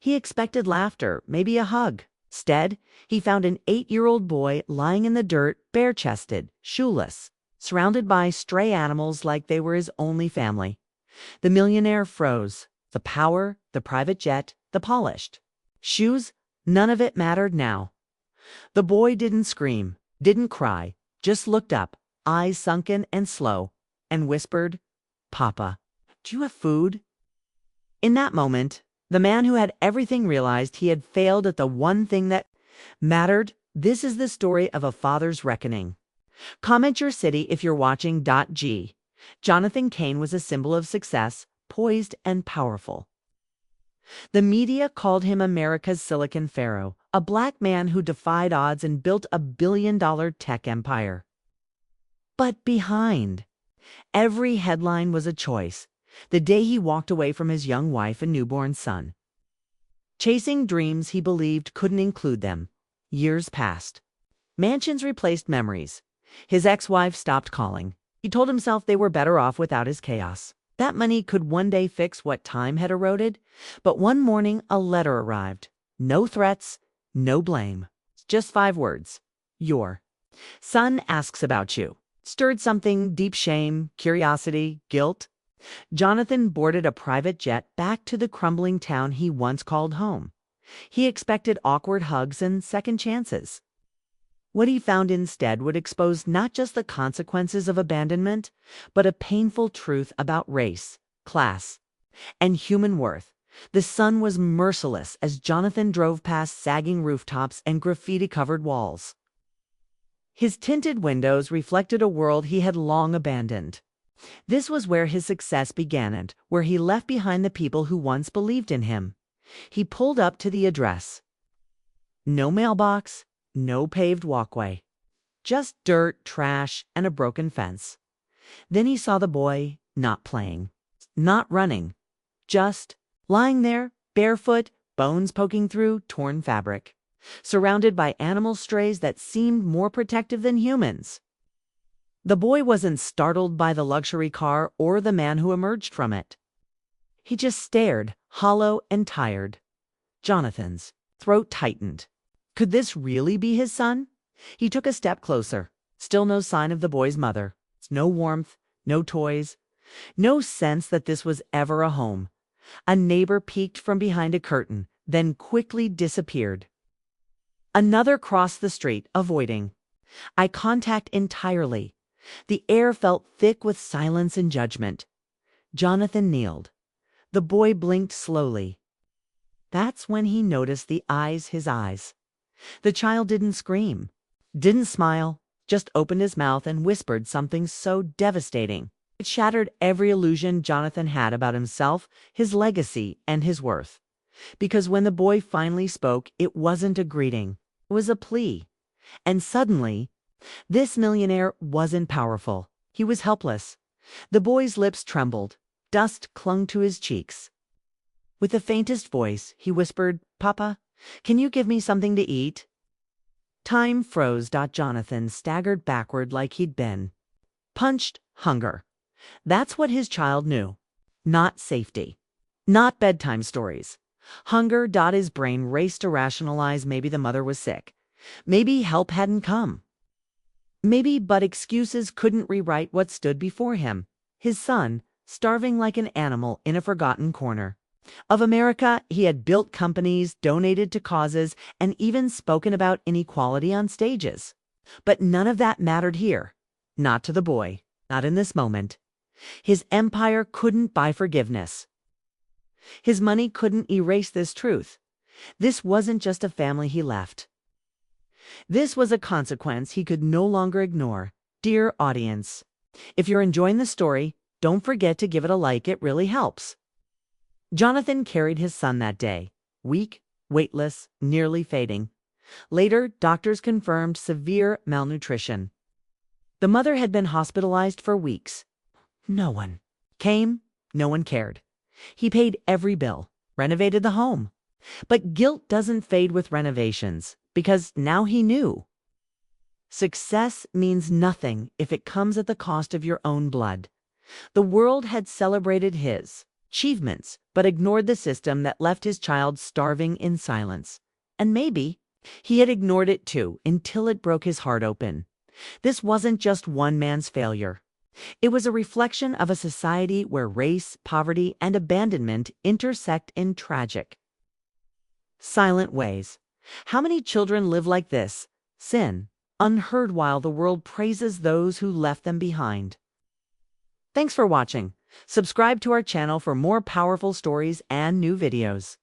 He expected laughter, maybe a hug. Instead, he found an 8-year-old boy lying in the dirt, bare-chested, shoeless, surrounded by stray animals like they were his only family. The millionaire froze. The power, the private jet, the polished shoes, none of it mattered now. The boy didn't scream, didn't cry, just looked up, eyes sunken and slow, and whispered, "Papa, do you have food?" In that moment, the man who had everything realized he had failed at the one thing that mattered. This is the story of a father's reckoning. Comment your city if you're watching. G. Jonathan Cain was a symbol of success, poised and powerful. The media called him America's Silicon Pharaoh, a black man who defied odds and built a billion-dollar tech empire. But behind every headline was a choice. The day he walked away from his young wife and newborn son, chasing dreams he believed couldn't include them. Years passed. Mansions replaced memories. His ex-wife stopped calling. He told himself they were better off without his chaos. That money could one day fix what time had eroded. But one morning, a letter arrived. No threats, no blame. Just 5 words. Your son asks about you. Stirred something, deep shame, curiosity, guilt. Jonathan boarded a private jet back to the crumbling town he once called home. He expected awkward hugs and second chances. What he found instead would expose not just the consequences of abandonment, but a painful truth about race, class, and human worth. The sun was merciless as Jonathan drove past sagging rooftops and graffiti-covered walls. His tinted windows reflected a world he had long abandoned. This was where his success began and where he left behind the people who once believed in him. He pulled up to the address. No mailbox, no paved walkway. Just dirt, trash, and a broken fence. Then he saw the boy, not playing, not running, just lying there, barefoot, bones poking through torn fabric, surrounded by animal strays that seemed more protective than humans. The boy wasn't startled by the luxury car or the man who emerged from it. He just stared, hollow and tired. Jonathan's throat tightened. Could this really be his son? He took a step closer. Still no sign of the boy's mother. No warmth, no toys, no sense that this was ever a home. A neighbor peeked from behind a curtain, then quickly disappeared. Another crossed the street, avoiding eye contact entirely. The air felt thick with silence and judgment. Jonathan kneeled. The boy blinked slowly. That's when he noticed his eyes. The child didn't scream, didn't smile, just opened his mouth and whispered something so devastating. It shattered every illusion Jonathan had about himself, his legacy, and his worth. Because when the boy finally spoke, it wasn't a greeting. It was a plea. And suddenly, this millionaire wasn't powerful. He was helpless. The boy's lips trembled. Dust clung to his cheeks. With the faintest voice, he whispered, "Papa, can you give me something to eat?" Time froze. Jonathan staggered backward like he'd been punched. Hunger. That's what his child knew. Not safety. Not bedtime stories. Hunger. His brain raced to rationalize maybe the mother was sick. Maybe help hadn't come. Maybe, but excuses couldn't rewrite what stood before him. His son, starving like an animal in a forgotten corner of America. He had built companies, donated to causes, and even spoken about inequality on stages. But none of that mattered here. Not to the boy. Not in this moment. His empire couldn't buy forgiveness. His money couldn't erase this truth. This wasn't just a family he left. This was a consequence he could no longer ignore. Dear audience, if you're enjoying the story, don't forget to give it a like. It really helps. Jonathan carried his son that day, weak, weightless, nearly fading. Later, doctors confirmed severe malnutrition. The mother had been hospitalized for weeks. No one came, no one cared. He paid every bill, renovated the home. But guilt doesn't fade with renovations, because now he knew. Success means nothing if it comes at the cost of your own blood. The world had celebrated his achievements, but ignored the system that left his child starving in silence. And maybe he had ignored it too until it broke his heart open. This wasn't just one man's failure. It was a reflection of a society where race, poverty, and abandonment intersect in tragic, silent ways. How many children live like this, sin, unheard while the world praises those who left them behind? Thanks for watching. Subscribe to our channel for more powerful stories and new videos.